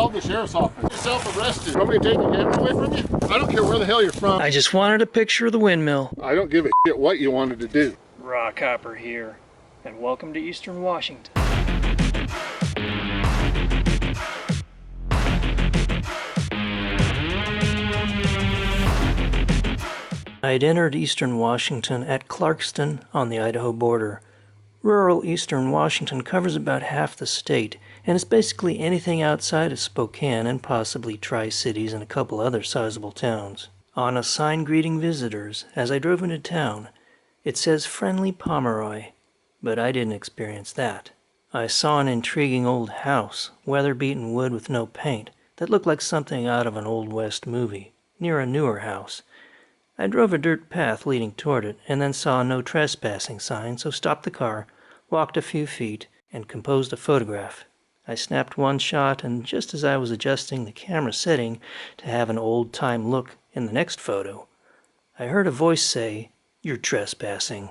called the sheriff's office. Get yourself arrested. Want me to take your camera away from you? I don't care where the hell you're from. I just wanted a picture of the windmill. I don't give a shit what you wanted to do. Rockhopper here, and welcome to Eastern Washington. I'd entered Eastern Washington at Clarkston on the Idaho border. Rural Eastern Washington covers about half the state, and is basically anything outside of Spokane and possibly Tri-Cities and a couple other sizable towns. On a sign greeting visitors, as I drove into town, it says Friendly Pomeroy, but I didn't experience that. I saw an intriguing old house, weather-beaten wood with no paint, that looked like something out of an Old West movie, near a newer house. I drove a dirt path leading toward it, and then saw a no trespassing sign, so stopped the car, walked a few feet, and composed a photograph. I snapped one shot, and just as I was adjusting the camera setting to have an old-time look in the next photo, I heard a voice say, "You're trespassing."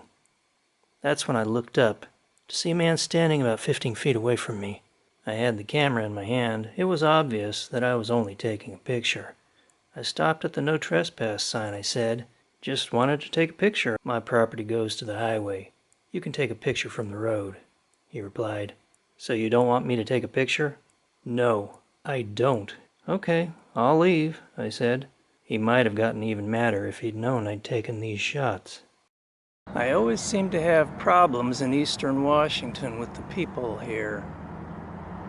That's when I looked up to see a man standing about 15 feet away from me. I had the camera in my hand. It was obvious that I was only taking a picture. I stopped at the no trespass sign. I said, "Just wanted to take a picture. My property goes to the highway. You can take a picture from the road." He replied, "So you don't want me to take a picture?" "No, I don't." "Okay, I'll leave," I said. He might have gotten even madder if he'd known I'd taken these shots. I always seem to have problems in Eastern Washington with the people here.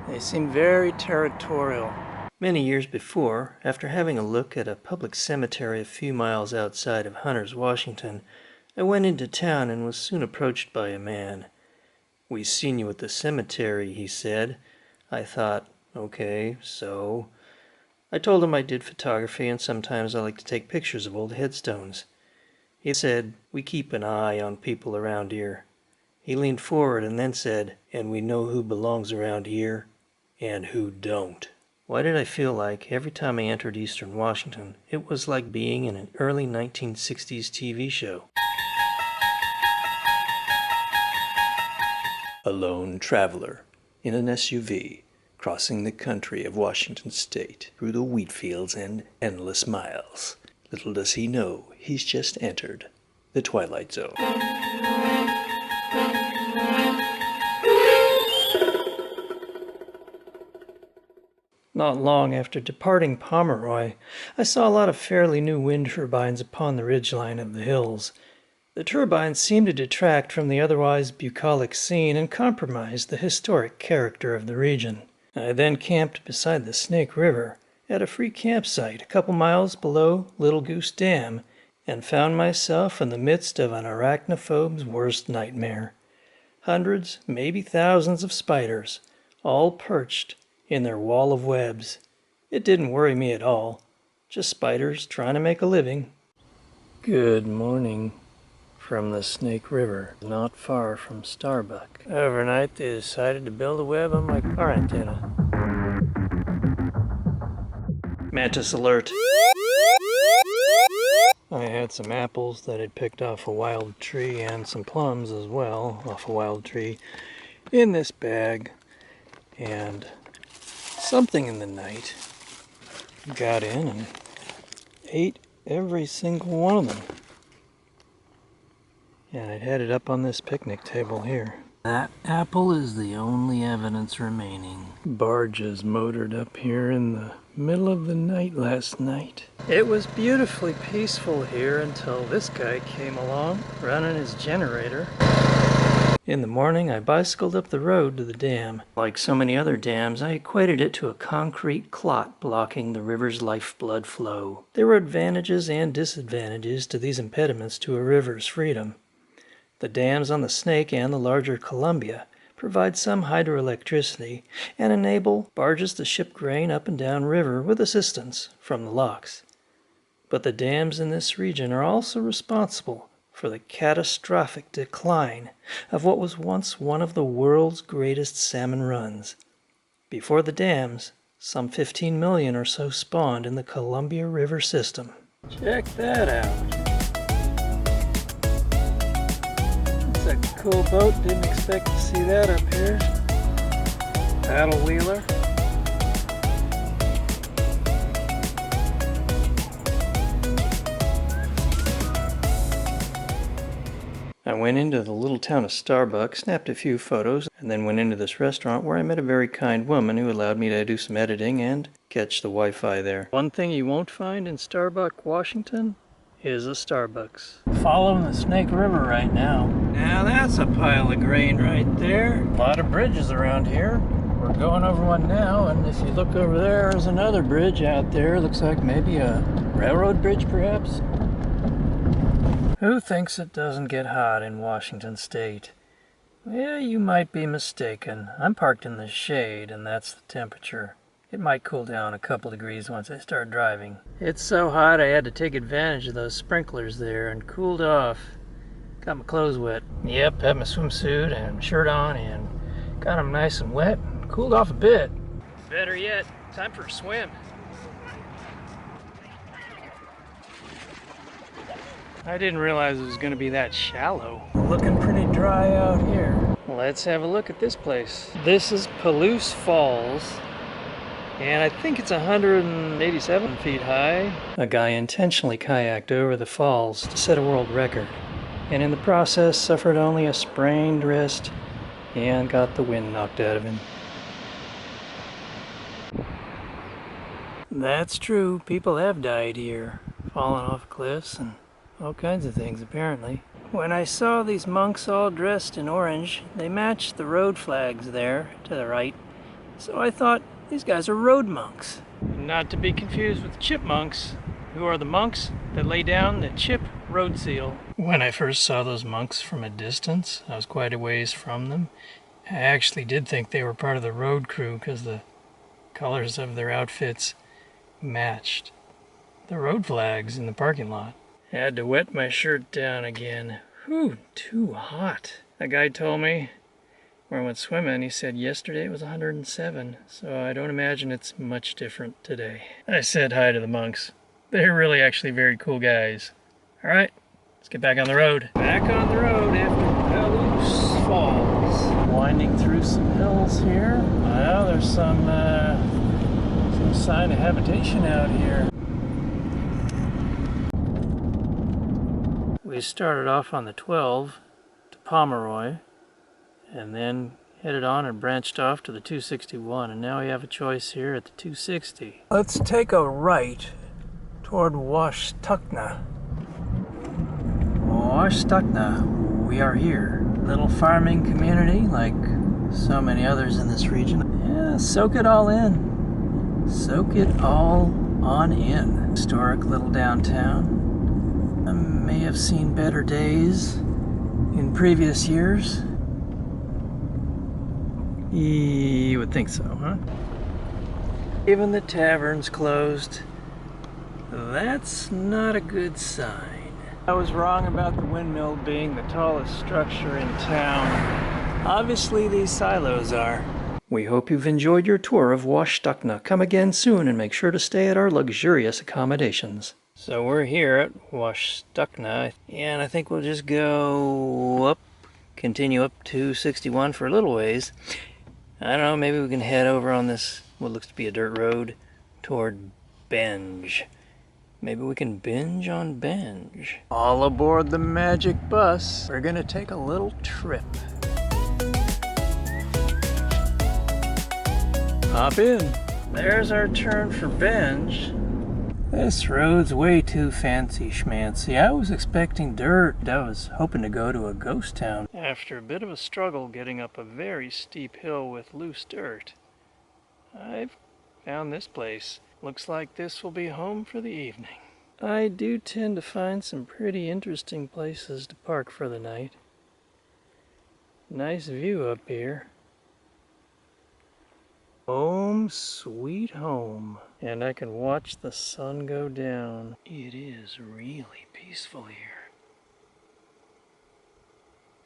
They seem very territorial. Many years before, after having a look at a public cemetery a few miles outside of Hunters, Washington, I went into town and was soon approached by a man. "We seen you at the cemetery," he said. I thought, okay, so... I told him I did photography and sometimes I like to take pictures of old headstones. He said, "We keep an eye on people around here." He leaned forward and then said, "And we know who belongs around here and who don't." Why did I feel like every time I entered Eastern Washington, it was like being in an early 1960s TV show? A lone traveler in an SUV crossing the country of Washington State through the wheat fields and endless miles. Little does he know he's just entered the Twilight Zone. Not long after departing Pomeroy, I saw a lot of fairly new wind turbines upon the ridgeline of the hills. The turbines seemed to detract from the otherwise bucolic scene and compromise the historic character of the region. I then camped beside the Snake River at a free campsite a couple miles below Little Goose Dam and found myself in the midst of an arachnophobe's worst nightmare. Hundreds, maybe thousands of spiders, all perched in their wall of webs. It didn't worry me at all. Just spiders trying to make a living. Good morning from the Snake River, not far from Starbuck. Overnight they decided to build a web on my car antenna. Mantis alert. I had some apples that I'd picked off a wild tree and some plums as well off a wild tree in this bag, and something in the night got in and ate every single one of them. And I'd had it up on this picnic table here. That apple is the only evidence remaining. Barges motored up here in the middle of the night last night. It was beautifully peaceful here until this guy came along running his generator. In the morning, I bicycled up the road to the dam. Like so many other dams, I equated it to a concrete clot blocking the river's lifeblood flow. There were advantages and disadvantages to these impediments to a river's freedom. The dams on the Snake and the larger Columbia provide some hydroelectricity and enable barges to ship grain up and down river with assistance from the locks. But the dams in this region are also responsible for the catastrophic decline of what was once one of the world's greatest salmon runs. Before the dams, some 15 million or so spawned in the Columbia River system. Check that out. It's a cool boat, didn't expect to see that up here. Paddle wheeler. I went into the little town of Starbucks, snapped a few photos, and then went into this restaurant where I met a very kind woman who allowed me to do some editing and catch the Wi-Fi there. One thing you won't find in Starbuck, Washington is a Starbucks. Following the Snake River right now. Now that's a pile of grain right there. A lot of bridges around here. We're going over one now, and if you look over there, there's another bridge out there. Looks like maybe a railroad bridge, perhaps? Who thinks it doesn't get hot in Washington State? Well, you might be mistaken. I'm parked in the shade, and that's the temperature. It might cool down a couple degrees once I start driving. It's so hot I had to take advantage of those sprinklers there and cooled off. Got my clothes wet. Yep, had my swimsuit and shirt on and got them nice and wet. Cooled off a bit. Better yet, time for a swim. I didn't realize it was going to be that shallow. Looking pretty dry out here. Let's have a look at this place. This is Palouse Falls, and I think it's 187 feet high. A guy intentionally kayaked over the falls to set a world record, and in the process suffered only a sprained wrist and got the wind knocked out of him. That's true. People have died here, fallen off cliffs and all kinds of things, apparently. When I saw these monks all dressed in orange, they matched the road flags there to the right. So I thought, these guys are road monks. Not to be confused with chipmunks, who are the monks that lay down the chip road seal. When I first saw those monks from a distance, I was quite a ways from them. I actually did think they were part of the road crew because the colors of their outfits matched the road flags in the parking lot. Had to wet my shirt down again. Whew, too hot. A guy told me when I went swimming, he said yesterday it was 107, so I don't imagine it's much different today. I said hi to the monks. They're really actually very cool guys. All right, let's get back on the road. Back on the road after Palouse Falls. Winding through some hills here. Well, there's some sign of habitation out here. We started off on the 12 to Pomeroy, and then headed on and branched off to the 261, and now we have a choice here at the 260. Let's take a right toward Washtuckna. Washtuckna, we are here. Little farming community like so many others in this region. Yeah, soak it all in. Soak it all on in. Historic little downtown. I may have seen better days in previous years. You would think so, huh? Even the tavern's closed. That's not a good sign. I was wrong about the windmill being the tallest structure in town. Obviously these silos are. We hope you've enjoyed your tour of Washtuckna. Come again soon and make sure to stay at our luxurious accommodations. So we're here at Washtuckna, and I think we'll just go up, continue up 261 for a little ways. I don't know, maybe we can head over on this, what looks to be a dirt road, toward Benge. Maybe we can binge on Benge. All aboard the magic bus. We're gonna take a little trip. Hop in. There's our turn for Benge. This road's way too fancy schmancy. I was expecting dirt. I was hoping to go to a ghost town. After a bit of a struggle getting up a very steep hill with loose dirt, I've found this place. Looks like this will be home for the evening. I do tend to find some pretty interesting places to park for the night. Nice view up here. Home sweet home. And I can watch the sun go down. It is really peaceful here.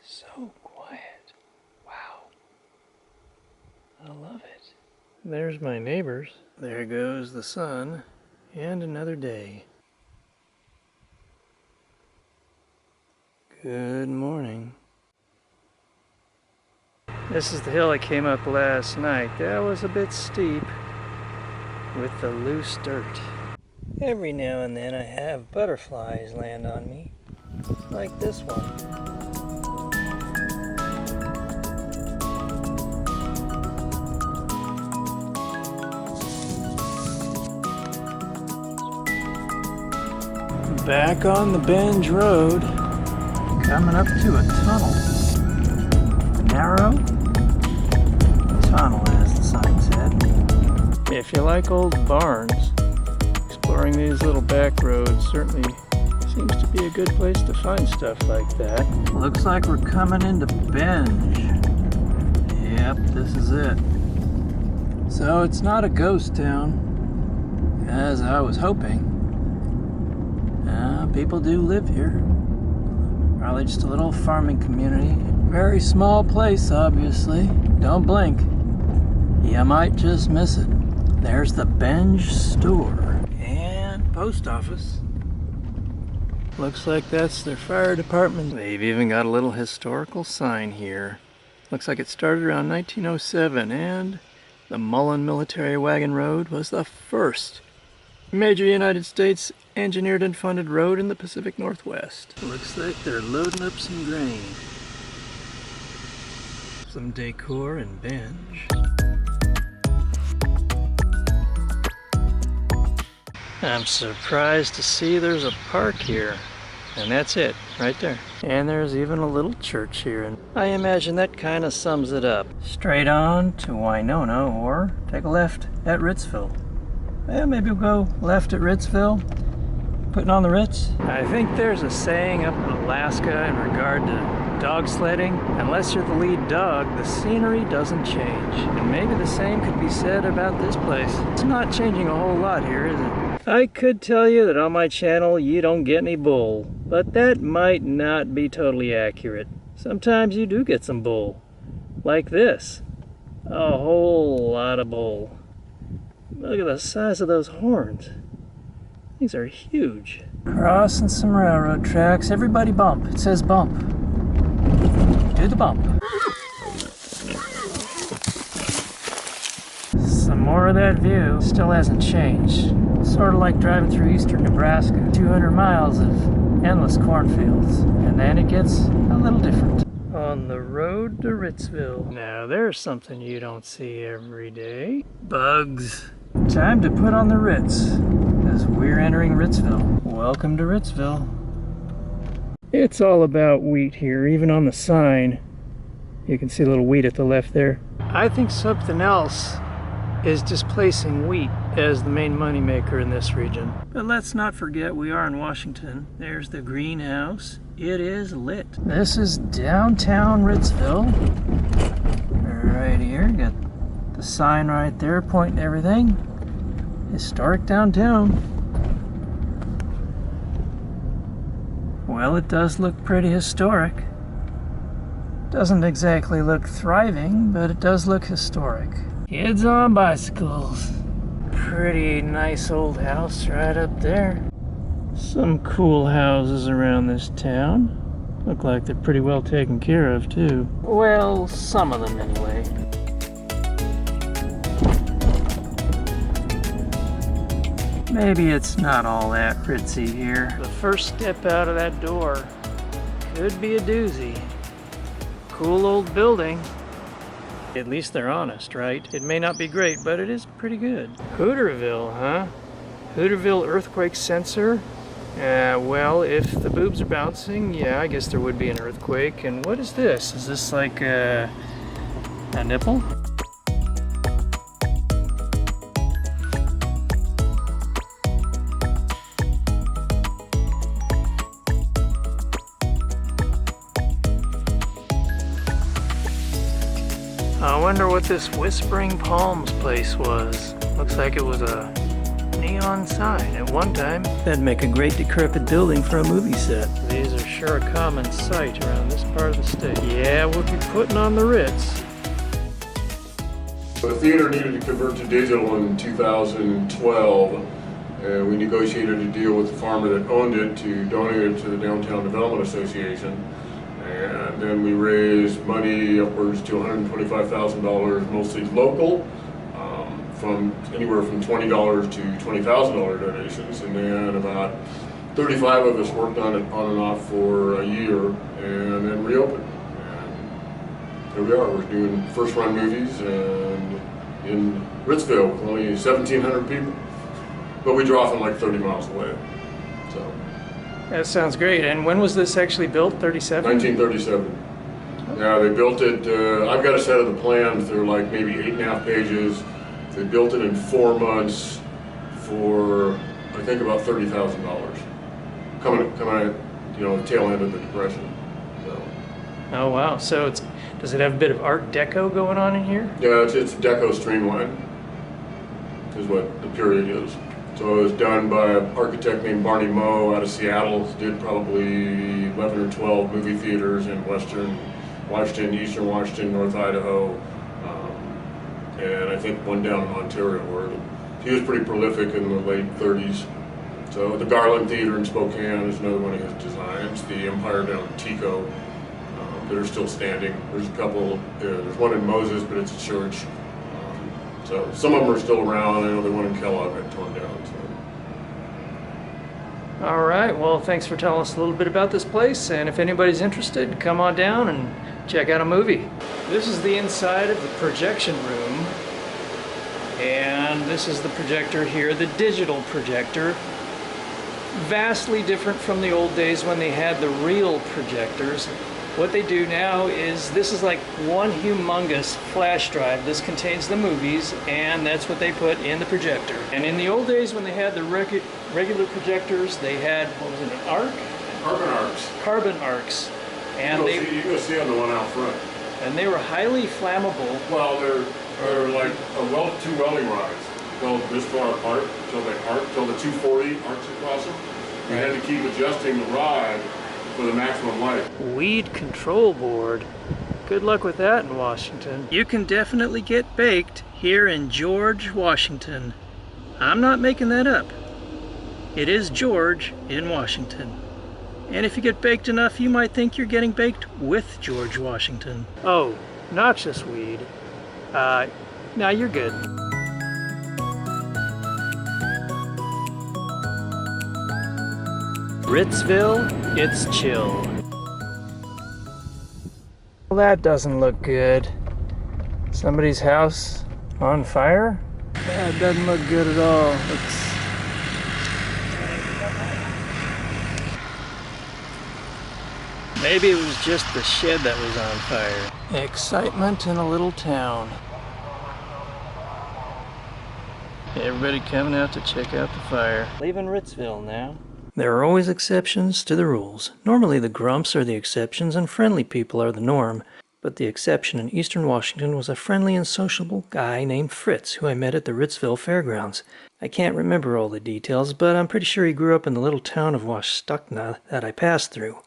So quiet. Wow. I love it. There's my neighbors. There goes the sun. And another day. Good morning. This is the hill I came up last night. That was a bit steep with the loose dirt. Every now and then I have butterflies land on me, like this one. Back on the Benge Road, coming up to a tunnel. Narrow tunnel, as the sign said. If you like old barns, exploring these little back roads certainly seems to be a good place to find stuff like that. Looks like we're coming into Benge. Yep, this is it. So it's not a ghost town, as I was hoping. People do live here. Probably just a little farming community. Very small place, obviously. Don't blink. You might just miss it. There's the Benge store. And post office. Looks like that's their fire department. They've even got a little historical sign here. Looks like it started around 1907, and the Mullen Military Wagon Road was the first major United States engineered and funded road in the Pacific Northwest. Looks like they're loading up some grain. Some decor and Benge. I'm surprised to see there's a park here. And that's it, right there. And there's even a little church here. And I imagine that kind of sums it up. Straight on to Winona, or take a left at Ritzville. Well, maybe we'll go left at Ritzville. Putting on the Ritz. I think there's a saying up in Alaska in regard to dog sledding. Unless you're the lead dog, the scenery doesn't change. And maybe the same could be said about this place. It's not changing a whole lot here, is it? I could tell you that on my channel you don't get any bull, but that might not be totally accurate. Sometimes you do get some bull. Like this. A whole lot of bull. Look at the size of those horns. These are huge. Crossing some railroad tracks. Everybody bump. It says bump. Do the bump. Some more of that view. Still hasn't changed. Sort of like driving through eastern Nebraska. 200 miles of endless cornfields. And then it gets a little different. On the road to Ritzville. Now there's something you don't see every day. Bugs. Time to put on the Ritz, as we're entering Ritzville. Welcome to Ritzville. It's all about wheat here, even on the sign. You can see a little wheat at the left there. I think something else is displacing wheat as the main moneymaker in this region. But let's not forget we are in Washington. There's the greenhouse. It is lit. This is downtown Ritzville. Right here, got the sign right there pointing to everything. Historic downtown. Well, it does look pretty historic. Doesn't exactly look thriving, but it does look historic. Kids on bicycles. Pretty nice old house right up there. Some cool houses around this town. Look like they're pretty well taken care of, too. Well, some of them anyway. Maybe it's not all that ritzy here. The first step out of that door could be a doozy. Cool old building. At least they're honest, right? It may not be great, but it is pretty good. Hooterville, huh? Hooterville earthquake sensor? Well, if the boobs are bouncing, yeah, I guess there would be an earthquake. And what is this? Is this like a nipple? I wonder what this Whispering Palms place was. Looks like it was a neon sign at one time. That'd make a great decrepit building for a movie set. These are sure a common sight around this part of the state. Yeah, we'll be putting on the Ritz. The theater needed to convert to digital in 2012, and we negotiated a deal with the farmer that owned it to donate it to the Downtown Development Association. And then we raised money upwards to $125,000, mostly local, from anywhere from $20 to $20,000 donations. And then about 35 of us worked on it on and off for a year, and then reopened. And here we are. We're doing first run movies and in Ritzville with only 1,700 people. But we draw from like 30 miles away. So That sounds great. And when was this actually built? 37? 1937. Yeah, they built it, I've got a set of the plans. They're like maybe 8.5 pages. They built it in 4 months for, I think, about $30,000. Coming at, the tail end of the Depression. So. Oh, wow. So does it have a bit of Art Deco going on in here? Yeah, it's Deco Streamline, is what the period is. So it was done by an architect named Barney Moe out of Seattle. Did probably 11 or 12 movie theaters in Western Washington, Eastern Washington, North Idaho, and I think one down in Ontario, where he was pretty prolific in the late 30s. So the Garland Theater in Spokane is another one of his designs. The Empire down in Tico, that are still standing. There's a couple, there's one in Moses, but it's a church. So some of them are still around. I know the one in Kellogg got torn down. So. All right, well, thanks for telling us a little bit about this place, and if anybody's interested, come on down and check out a movie. This is the inside of the projection room, and this is the projector here, the digital projector. Vastly different from the old days when they had the real projectors. What they do now is, this is like one humongous flash drive. This contains the movies, and that's what they put in the projector. And in the old days when they had the regular projectors, they had, what was it, an arc? Carbon arcs. Carbon arcs. And you can see on the one out front. And they were highly flammable. Well, they're like two welding rods. Go this far apart till the 240 arcs across them. You had to keep adjusting the rod for the maximum light. Weed control board. Good luck with that in Washington. You can definitely get baked here in George, Washington. I'm not making that up. It is George in Washington. And if you get baked enough, you might think you're getting baked with George Washington. Oh, not just weed. Now you're good. Ritzville, it's chill. Well, that doesn't look good. Somebody's house on fire? That doesn't look good at all. Maybe it was just the shed that was on fire. Excitement in a little town. Everybody coming out to check out the fire. Leaving Ritzville now. There are always exceptions to the rules. Normally the grumps are the exceptions and friendly people are the norm. But the exception in eastern Washington was a friendly and sociable guy named Fritz, who I met at the Ritzville Fairgrounds. I can't remember all the details, but I'm pretty sure he grew up in the little town of Washtuna that I passed through.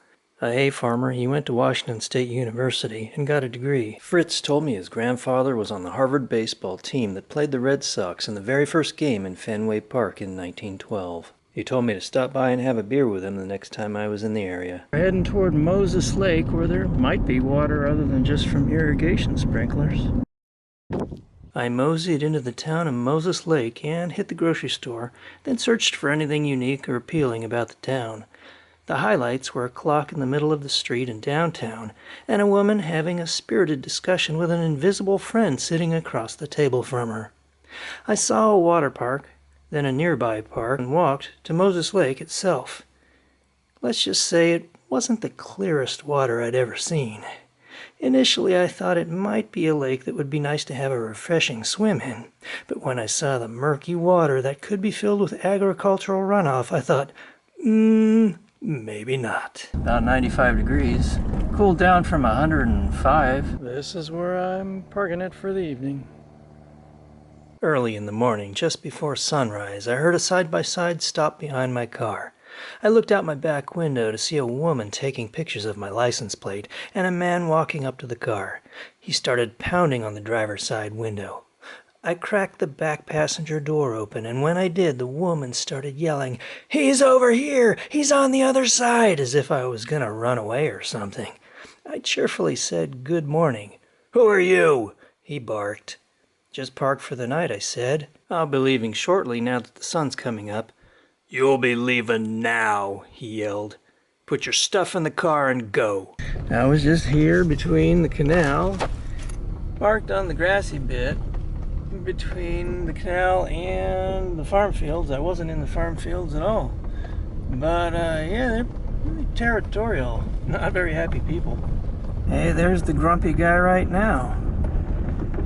A hay farmer, he went to Washington State University and got a degree. Fritz told me his grandfather was on the Harvard baseball team that played the Red Sox in the very first game in Fenway Park in 1912. He told me to stop by and have a beer with him the next time I was in the area. We're heading toward Moses Lake, where there might be water other than just from irrigation sprinklers. I moseyed into the town of Moses Lake and hit the grocery store, then searched for anything unique or appealing about the town. The highlights were a clock in the middle of the street in downtown, and a woman having a spirited discussion with an invisible friend sitting across the table from her. I saw a water park, then a nearby park, and walked to Moses Lake itself. Let's just say it wasn't the clearest water I'd ever seen. Initially I thought it might be a lake that would be nice to have a refreshing swim in, but when I saw the murky water that could be filled with agricultural runoff, I thought, maybe not. About 95 degrees. Cooled down from 105. This is where I'm parking it for the evening. Early in the morning, just before sunrise, I heard a side-by-side stop behind my car. I looked out my back window to see a woman taking pictures of my license plate and a man walking up to the car. He started pounding on the driver's side window. I cracked the back passenger door open, and when I did, the woman started yelling, "He's over here! He's on the other side!" as if I was going to run away or something. I cheerfully said, "Good morning." "Who are you?" he barked. "Just parked for the night," I said. "I'll be leaving shortly now that the sun's coming up." "You'll be leaving now," he yelled. "Put your stuff in the car and go." I was just here between the canal, parked on the grassy bit, between the canal and the farm fields. I wasn't in the farm fields at all. But yeah, they're really territorial. Not very happy people. Hey, there's the grumpy guy right now.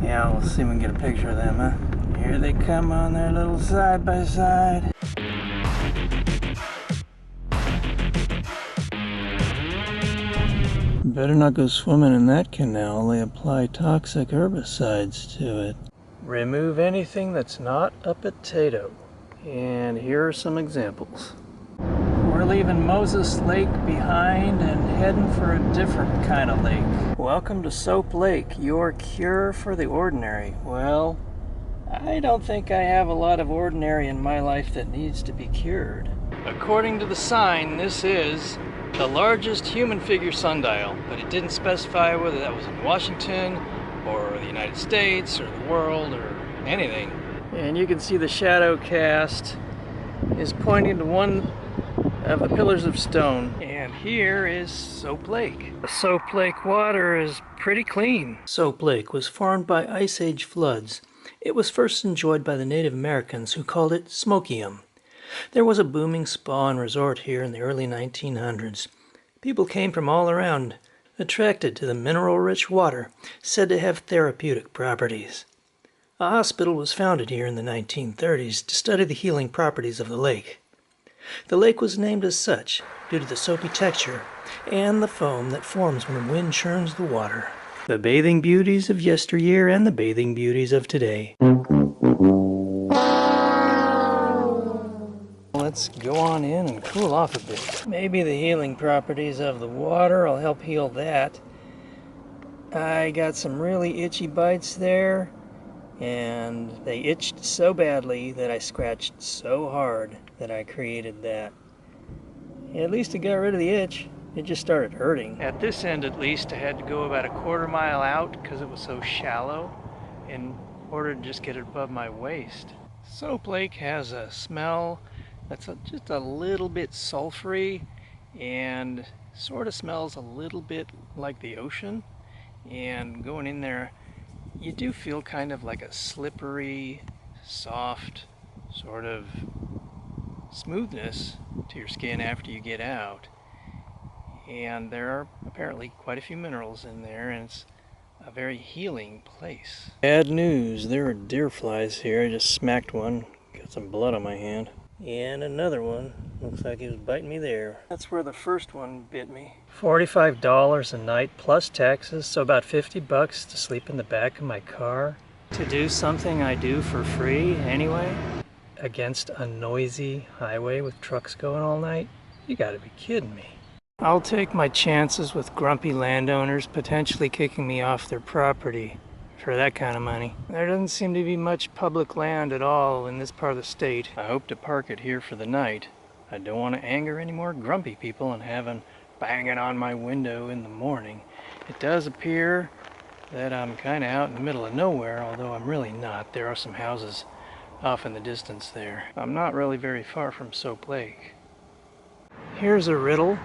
Yeah, we'll see if we can get a picture of them, huh? Here they come on their little side by side. Better not go swimming in that canal. They apply toxic herbicides to it. Remove anything that's not a potato. And here are some examples. We're leaving Moses Lake behind and heading for a different kind of lake. Welcome to Soap Lake, your cure for the ordinary. Well, I don't think I have a lot of ordinary in my life that needs to be cured. According to the sign, this is the largest human figure sundial, but it didn't specify whether that was in Washington or the United States or the world or anything. And you can see the shadow cast is pointing to one of the pillars of stone. And here is Soap Lake. The Soap Lake water is pretty clean. Soap Lake was formed by Ice Age floods. It was first enjoyed by the Native Americans who called it Smokium. There was a booming spa and resort here in the early 1900s. People came from all around, attracted to the mineral-rich water, said to have therapeutic properties. A hospital was founded here in the 1930s to study the healing properties of the lake. The lake was named as such due to the soapy texture and the foam that forms when the wind churns the water. The bathing beauties of yesteryear and the bathing beauties of today. Let's go on in and cool off a bit. Maybe the healing properties of the water will help heal that. I got some really itchy bites there, and they itched so badly that I scratched so hard that I created that. At least it got rid of the itch. It just started hurting. At this end, at least, I had to go about a quarter mile out because it was so shallow in order to just get it above my waist. Soap Lake has a smell that's just a little bit sulfury and sort of smells a little bit like the ocean. And going in there, you do feel kind of like a slippery, soft sort of smoothness to your skin after you get out. And there are apparently quite a few minerals in there, and it's a very healing place. Bad news, there are deer flies here. I just smacked one, got some blood on my hand. And another one, looks like he was biting me there. That's where the first one bit me. $45 a night plus taxes, so about 50 bucks to sleep in the back of my car. To do something I do for free anyway, against a noisy highway with trucks going all night? You gotta be kidding me. I'll take my chances with grumpy landowners potentially kicking me off their property for that kind of money. There doesn't seem to be much public land at all in this part of the state. I hope to park it here for the night. I don't want to anger any more grumpy people and have them banging on my window in the morning. It does appear that I'm kind of out in the middle of nowhere, although I'm really not. There are some houses off in the distance there. I'm not really very far from Soap Lake. Here's a riddle.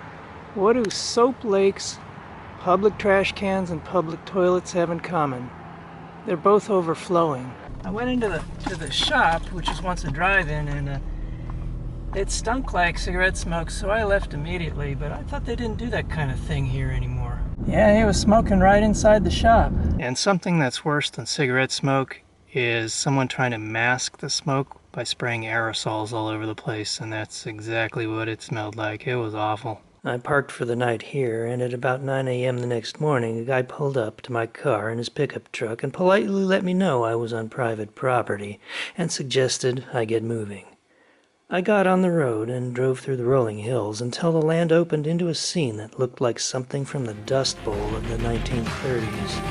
What do Soap Lakes, public trash cans, and public toilets have in common? They're both overflowing. I went into the shop, which was once a drive-in, and it stunk like cigarette smoke, so I left immediately, but I thought they didn't do that kind of thing here anymore. Yeah, he was smoking right inside the shop. And something that's worse than cigarette smoke is someone trying to mask the smoke by spraying aerosols all over the place, and that's exactly what it smelled like. It was awful. I parked for the night here, and at about 9 a.m. the next morning, a guy pulled up to my car in his pickup truck and politely let me know I was on private property and suggested I get moving. I got on the road and drove through the rolling hills until the land opened into a scene that looked like something from the Dust Bowl of the 1930s.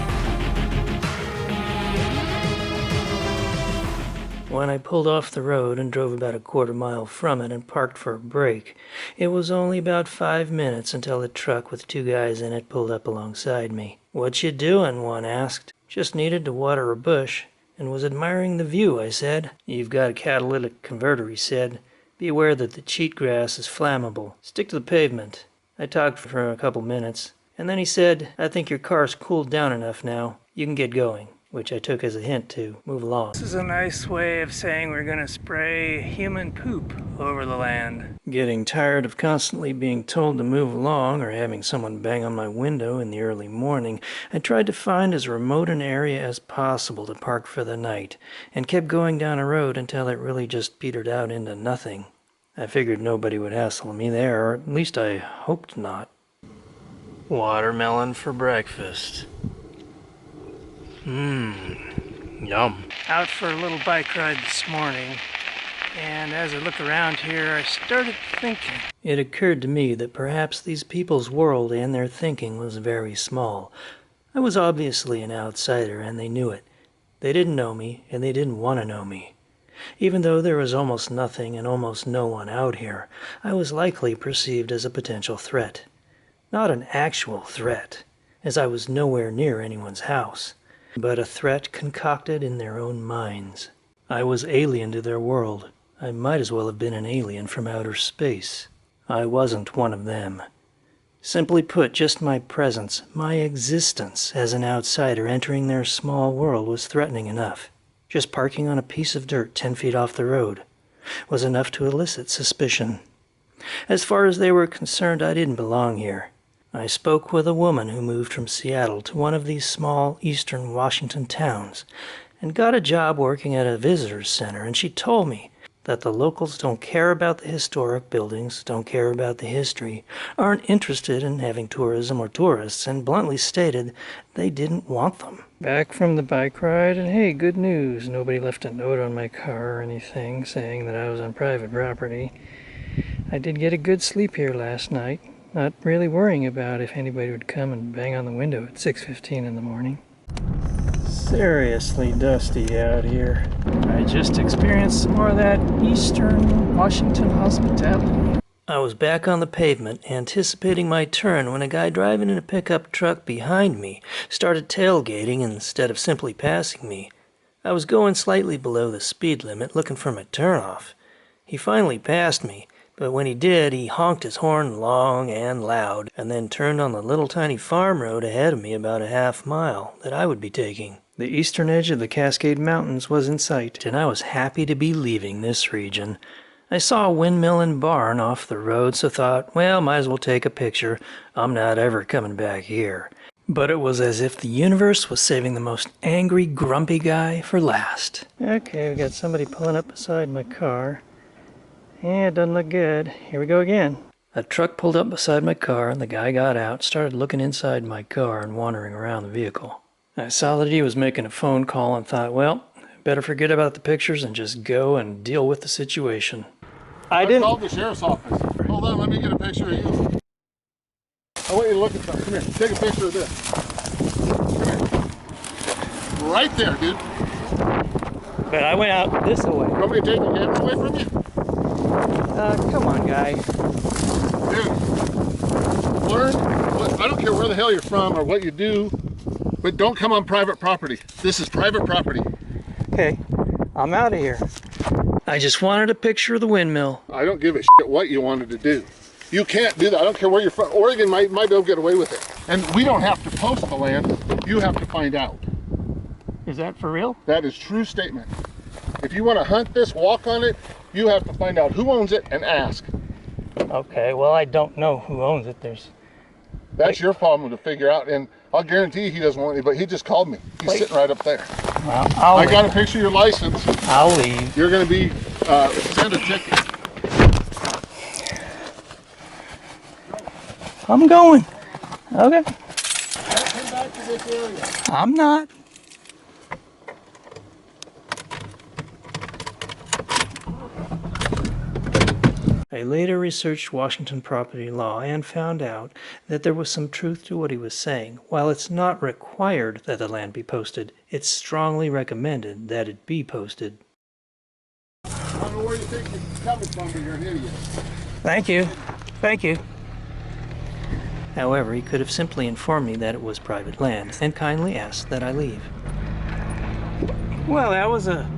When I pulled off the road and drove about a quarter mile from it and parked for a break, it was only about 5 minutes until a truck with 2 guys in it pulled up alongside me. "What you doing?" one asked. "Just needed to water a bush and was admiring the view," I said. "You've got a catalytic converter," he said. "Be aware that the cheatgrass is flammable. Stick to the pavement." I talked for a couple minutes, and then he said, "I think your car's cooled down enough now. You can get going." which I took as a hint to move along. This is a nice way of saying we're going to spray human poop over the land. Getting tired of constantly being told to move along or having someone bang on my window in the early morning, I tried to find as remote an area as possible to park for the night, and kept going down a road until it really just petered out into nothing. I figured nobody would hassle me there, or at least I hoped not. Watermelon for breakfast. Yum. Out for a little bike ride this morning, and as I look around here, I started thinking. It occurred to me that perhaps these people's world and their thinking was very small. I was obviously an outsider, and they knew it. They didn't know me, and they didn't want to know me. Even though there was almost nothing and almost no one out here, I was likely perceived as a potential threat. Not an actual threat, as I was nowhere near anyone's house, but a threat concocted in their own minds. I was alien to their world. I might as well have been an alien from outer space. I wasn't one of them. Simply put, just my presence, my existence as an outsider entering their small world was threatening enough. Just parking on a piece of dirt 10 feet off the road was enough to elicit suspicion. As far as they were concerned, I didn't belong here. I spoke with a woman who moved from Seattle to one of these small eastern Washington towns and got a job working at a visitor's center, and she told me that the locals don't care about the historic buildings, don't care about the history, aren't interested in having tourism or tourists, and bluntly stated they didn't want them. Back from the bike ride, and hey, good news, nobody left a note on my car or anything saying that I was on private property. I did get a good sleep here last night, not really worrying about if anybody would come and bang on the window at 6:15 in the morning. Seriously dusty out here. I just experienced some more of that Eastern Washington hospitality. I was back on the pavement, anticipating my turn, when a guy driving in a pickup truck behind me started tailgating instead of simply passing me. I was going slightly below the speed limit, looking for my turnoff. He finally passed me, but when he did, he honked his horn long and loud, and then turned on the little tiny farm road ahead of me about a half-mile that I would be taking. The eastern edge of the Cascade Mountains was in sight, and I was happy to be leaving this region. I saw a windmill and barn off the road, so thought, well, might as well take a picture. I'm not ever coming back here. But it was as if the universe was saving the most angry, grumpy guy for last. Okay, we got somebody pulling up beside my car. Yeah, it doesn't look good. Here we go again. A truck pulled up beside my car, and the guy got out, started looking inside my car and wandering around the vehicle. I saw that he was making a phone call and thought, well, better forget about the pictures and just go and deal with the situation. I called the sheriff's office. Hold on, let me get a picture of you. I want you to look at something. Come here, take a picture of this. Come here. Right there, dude. But I went out this way. You want me to take the camera away from you? Come on, guy. Dude, learn. I don't care where the hell you're from or what you do, but don't come on private property. This is private property. Okay, I'm out of here. I just wanted a picture of the windmill. I don't give a shit what you wanted to do. You can't do that. I don't care where you're from. Oregon might be able to get away with it. And we don't have to post the land. You have to find out. Is that for real? That is true statement. If you want to hunt this, walk on it, you have to find out who owns it and ask. Okay, well, I don't know who owns it. That's your problem to figure out, and I'll guarantee he doesn't want any, but he just called me. He's sitting right up there. Well, I got a picture of your license. I'll leave. You're going to be sent a ticket. I'm going. Okay. Come back to this area. I'm not. I later researched Washington property law and found out that there was some truth to what he was saying. While it's not required that the land be posted, it's strongly recommended that it be posted. I don't know where you think you're coming from, but you're an idiot. Thank you. Thank you. However, he could have simply informed me that it was private land and kindly asked that I leave. Well, that was a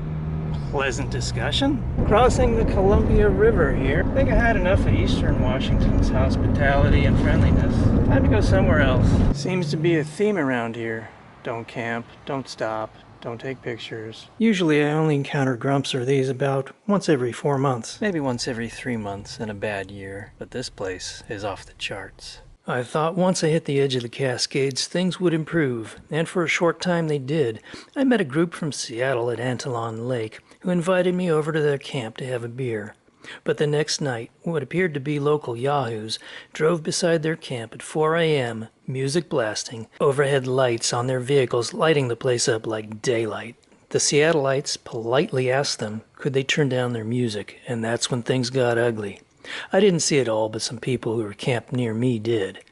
pleasant discussion. Crossing the Columbia River here. I think I had enough of Eastern Washington's hospitality and friendliness. Time to go somewhere else. Seems to be a theme around here. Don't camp, don't stop, Don't take pictures. Usually I only encounter grumps or these about once every 4 months. Maybe once every 3 months in a bad year. But this place is off the charts. I thought once I hit the edge of the Cascades, things would improve, and for a short time they did. I met a group from Seattle at Antillon Lake who invited me over to their camp to have a beer. But the next night, what appeared to be local yahoos drove beside their camp at 4 a.m., music blasting, overhead lights on their vehicles lighting the place up like daylight. The Seattleites politely asked them, could they turn down their music, and that's when things got ugly. I didn't see it all, but some people who were camped near me did.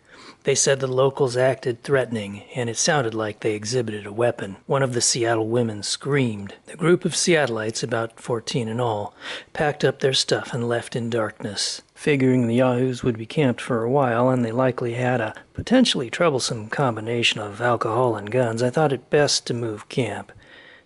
They said the locals acted threatening, and it sounded like they exhibited a weapon. One of the Seattle women screamed. The group of Seattleites, about 14 in all, packed up their stuff and left in darkness. Figuring the yahoos would be camped for a while, and they likely had a potentially troublesome combination of alcohol and guns, I thought it best to move camp.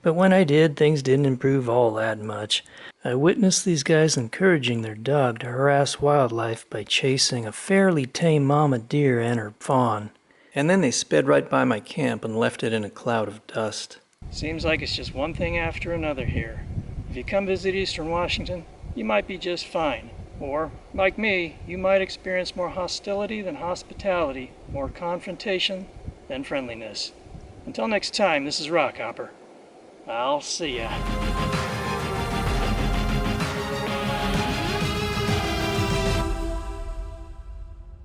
But when I did, things didn't improve all that much. I witnessed these guys encouraging their dog to harass wildlife by chasing a fairly tame mama deer and her fawn. And then they sped right by my camp and left it in a cloud of dust. Seems like it's just one thing after another here. If you come visit Eastern Washington, you might be just fine. Or, like me, you might experience more hostility than hospitality, more confrontation than friendliness. Until next time, this is Rockhopper. I'll see ya.